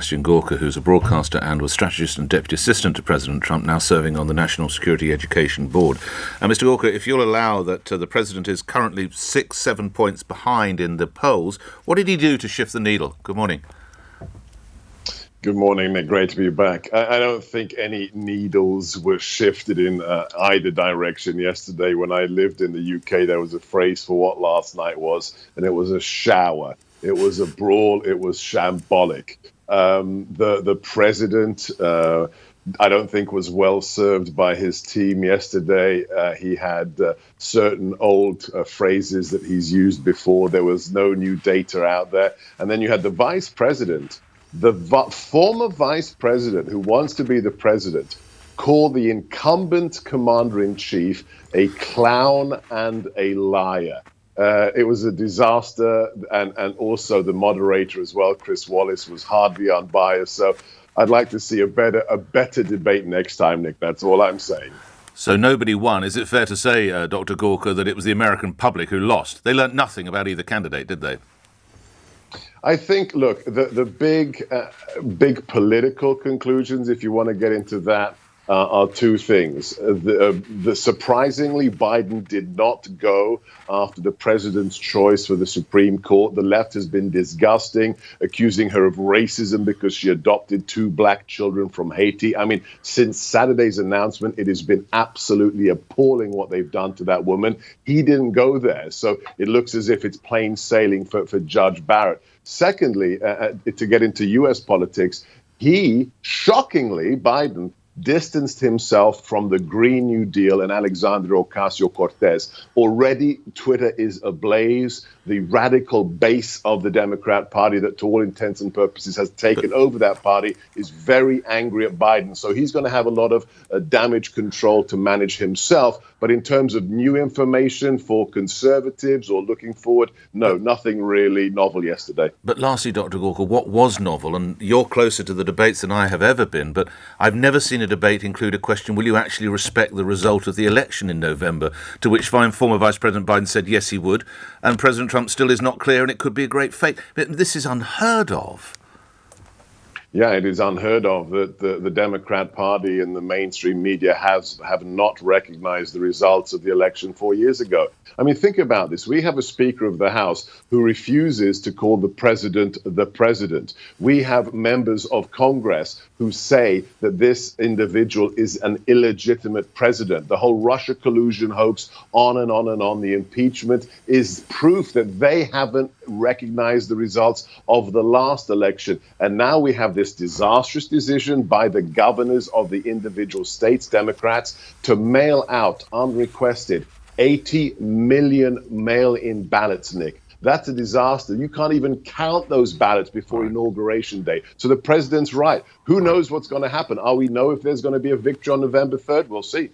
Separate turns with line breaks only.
Sebastian Gorka, who's a broadcaster and was strategist and deputy assistant to President Trump, now serving on the National Security Education Board. Mr. Gorka, if you'll allow that the president is currently 6-7 points behind in the polls, what did he do to shift the needle? Good morning.
Good morning, Nick. Great to be back. I don't think any needles were shifted in either direction yesterday. When I lived in the UK, there was a phrase for what last night was, and it was a shower. It was a brawl. It was shambolic. The president, I don't think, was well served by his team yesterday. He had certain old phrases that he's used before. There was no new data out there. And then you had the vice president, the former vice president who wants to be the president, called the incumbent commander-in-chief a clown and a liar. It was a disaster, and also the moderator as well, Chris Wallace, was hardly unbiased. So I'd like to see a better debate next time, Nick. That's all I'm saying.
So nobody won. Is it fair to say, Dr. Gorka, that it was the American public who lost? They learnt nothing about either candidate, did they?
I think, look, the big political conclusions, if you want to get into that, are two things. Surprisingly, Biden did not go after the president's choice for the Supreme Court. The left has been disgusting, accusing her of racism because she adopted 2 black children from Haiti. I mean, since Saturday's announcement, it has been absolutely appalling what they've done to that woman. He didn't go there, so it looks as if it's plain sailing for Judge Barrett. Secondly, to get into U.S. politics, shockingly, Biden distanced himself from the Green New Deal and Alexandria Ocasio-Cortez. Already, Twitter is ablaze. The radical base of the Democrat Party that, to all intents and purposes, has taken over that party is very angry at Biden. So he's going to have a lot of damage control to manage himself. But in terms of new information for conservatives or looking forward, no, nothing really novel yesterday.
But lastly, Dr. Gorka, what was novel? And you're closer to the debates than I have ever been, but I've never seen a debate include a question, will you actually respect the result of the election in November? To which former Vice President Biden said yes, he would. And President Trump still is not clear, and it could be a great fate. But this is unheard of.
Yeah, it is unheard of that the Democrat Party and the mainstream media have not recognized the results of the election 4 years ago. I mean, think about this. We have a Speaker of the House who refuses to call the president the president. We have members of Congress who say that this individual is an illegitimate president. The whole Russia collusion hoax, on and on and on. The impeachment is proof that they haven't recognized the results of the last election. And now we have this disastrous decision by the governors of the individual states, Democrats, to mail out unrequested 80 million mail-in ballots, Nick. That's a disaster. You can't even count those ballots before Inauguration Day. So the president's right. Who knows what's going to happen? We know if there's going to be a victory on November 3rd? We'll see.